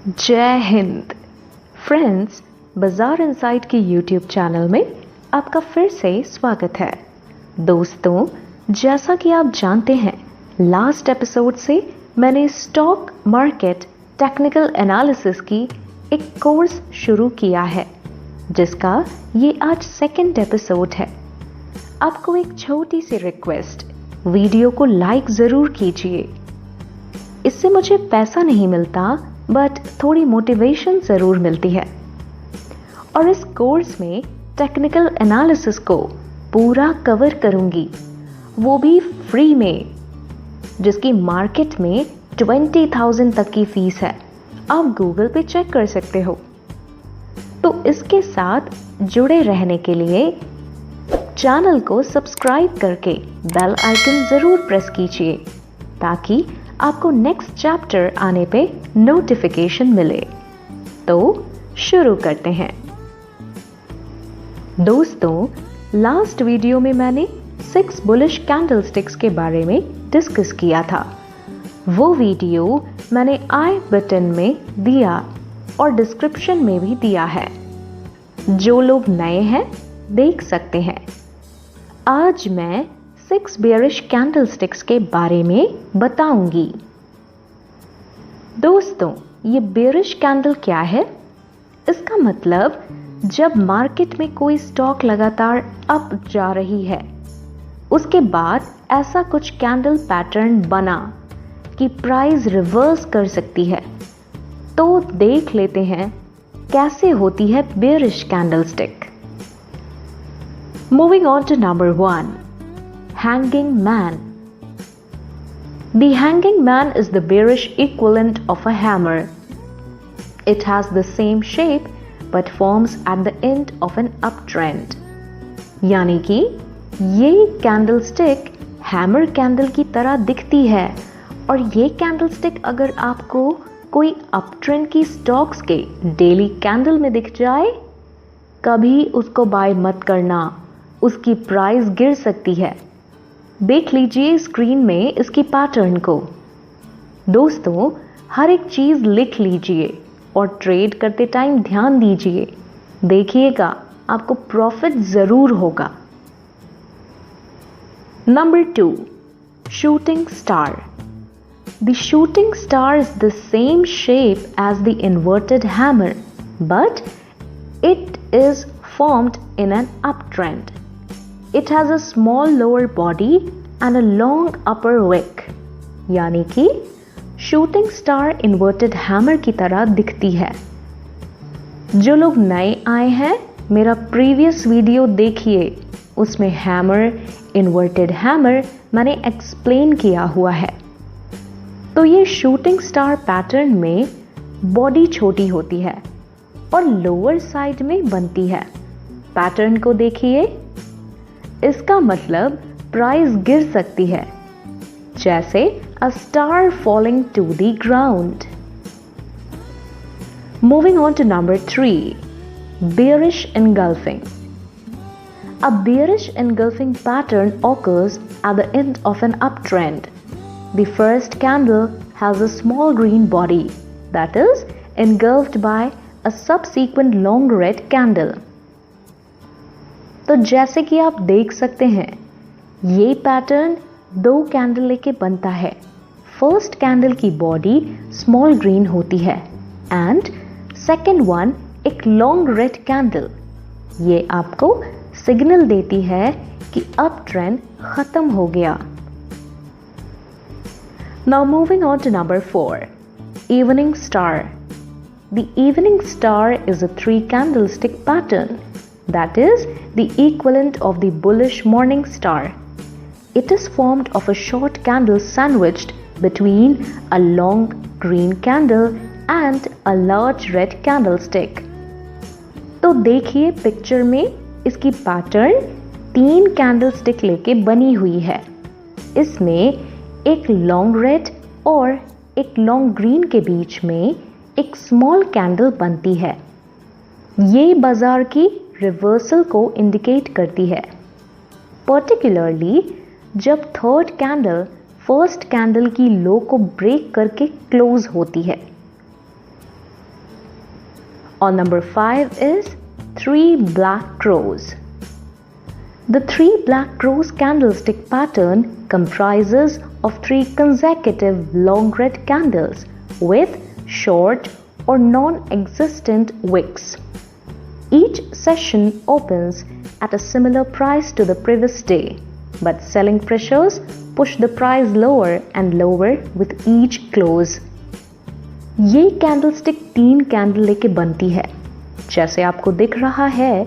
जय हिंद फ्रेंड्स, बाजार इनसाइट के यूट्यूब चैनल में आपका फिर से स्वागत है। दोस्तों, जैसा कि आप जानते हैं, लास्ट एपिसोड से मैंने स्टॉक मार्केट टेक्निकल एनालिसिस की एक कोर्स शुरू किया है, जिसका ये आज सेकंड एपिसोड है। आपको एक छोटी सी रिक्वेस्ट, वीडियो को लाइक ज़रूर कीजिए। इससे मुझे पैसा नहीं मिलता, बट थोड़ी मोटिवेशन ज़रूर मिलती है। और इस कोर्स में टेक्निकल एनालिसिस को पूरा कवर करूंगी, वो भी फ्री में, जिसकी मार्केट में 20,000 तक की फीस है। आप गूगल पे चेक कर सकते हो। तो इसके साथ जुड़े रहने के लिए चैनल को सब्सक्राइब करके बेल आइकन ज़रूर प्रेस कीजिए, ताकि आपको नेक्स्ट चैप्टर आने पे नोटिफिकेशन मिले। तो शुरू करते हैं। दोस्तों, लास्ट वीडियो में मैंने 6 बुलिश कैंडलस्टिक्स के बारे में डिस्कस किया था। वो वीडियो मैंने आई बटन में दिया और डिस्क्रिप्शन में भी दिया है। जो लोग नए हैं देख सकते हैं। आज मैं 6 बेयरिश कैंडलस्टिक्स के बारे में बताऊंगी। दोस्तों, ये बेयरिश कैंडल क्या है? इसका मतलब जब मार्केट में कोई स्टॉक लगातार अप जा रही है, उसके बाद ऐसा कुछ कैंडल पैटर्न बना कि प्राइस रिवर्स कर सकती है। तो देख लेते हैं कैसे होती है bearish candlestick. Moving on to number 1, Hanging Man. The hanging man is the bearish equivalent of a hammer. It has the same shape but forms at the end of an uptrend. यानी कि ये candlestick hammer candle की तरह दिखती है, और ये candlestick अगर आपको कोई अपट्रेंड की स्टॉक्स के डेली कैंडल में दिख जाए, कभी उसको बाय मत करना, उसकी प्राइस गिर सकती है। देख लीजिए स्क्रीन में इसकी पैटर्न को। दोस्तों, हर एक चीज लिख लीजिए और ट्रेड करते टाइम ध्यान दीजिए। देखिएगा, आपको प्रॉफिट जरूर होगा। Number 2, shooting star. The shooting star is the same shape as the inverted hammer, but it is formed in an uptrend. It has a small lower body and a long upper wick. यानी कि shooting star inverted hammer की तरह दिखती है। जो लोग नए आए हैं, मेरा प्रीवियस वीडियो देखिए, उसमें हैमर, इन्वर्टेड हैमर मैंने एक्सप्लेन किया हुआ है। तो ये शूटिंग स्टार पैटर्न में बॉडी छोटी होती है और लोअर साइड में बनती है। पैटर्न को देखिए, इसका मतलब प्राइस गिर सकती है, जैसे a star falling to the ground. Moving on to number 3, bearish engulfing. A bearish engulfing pattern occurs at the end of an uptrend. The first candle has a small green body that is engulfed by a subsequent long red candle. तो जैसे कि आप देख सकते हैं, ये pattern 2 candle लेके बनता है। फर्स्ट कैंडल की बॉडी स्मॉल ग्रीन होती है एंड सेकेंड वन एक लॉन्ग रेड कैंडल। ये आपको सिग्नल देती है कि अप ट्रेंड खत्म हो गया। Now moving on to number 4, evening star. The evening star is a 3 candlestick pattern. That is the equivalent of the bullish morning star. It is formed of a short candle sandwiched between a long green candle and a large red candlestick. तो देखिए picture में इसकी pattern 3 candlestick लेके बनी हुई है। इसमें एक लॉन्ग रेड और एक लॉन्ग ग्रीन के बीच में एक स्मॉल कैंडल बनती है। ये बाजार की रिवर्सल को इंडिकेट करती है, पर्टिकुलरली जब थर्ड कैंडल फर्स्ट कैंडल की लो को ब्रेक करके क्लोज होती है। On number 5 is 3 black crows. The 3 black crows candlestick pattern comprises of 3 consecutive long red candles with short or non-existent wicks. Each session opens at a similar price to the previous day, but selling pressures push the price lower and lower with each close. ये candlestick 3 candle लेके बनती है। जैसे आपको दिख रहा है,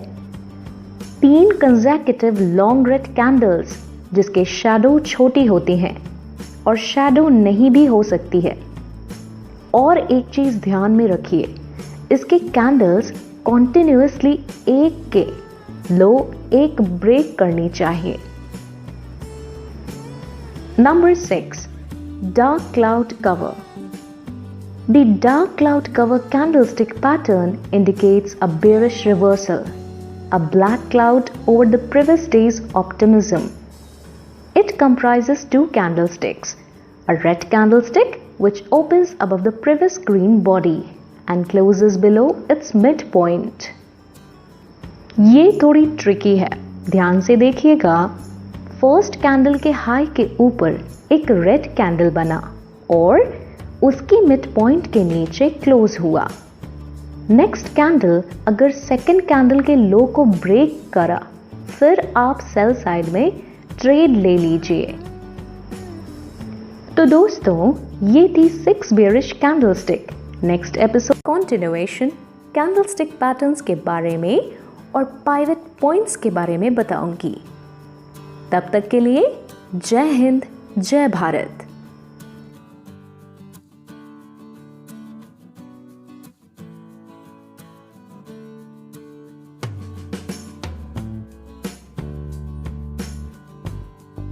3 consecutive long red candles जिसके शैडो छोटी होती हैं और शैडो नहीं भी हो सकती है। और एक चीज ध्यान में रखिए, इसके कैंडल्स कॉन्टिन्यूअसली एक के लो एक ब्रेक करनी चाहिए। Number 6. Dark cloud cover. The dark cloud cover candlestick pattern indicates a bearish reversal, a black cloud over the previous day's optimism. It comprises 2 candlesticks, a red candlestick which opens above the previous green body and closes below its midpoint. ये थोड़ी tricky है, ध्यान से देखिएगा। First candle के high के ऊपर एक रेड कैंडल बना और उसकी मिड पॉइंट के नीचे क्लोज हुआ। नेक्स्ट कैंडल अगर सेकंड कैंडल के लो को ब्रेक करा, फिर आप सेल साइड में ट्रेड ले लीजिए। तो दोस्तों, ये थी 6 bearish candlestick. Next episode continuation candlestick patterns के बारे में और पाइवट पॉइंट्स के बारे में बताऊंगी। तब तक के लिए जय हिंद, जय भारत।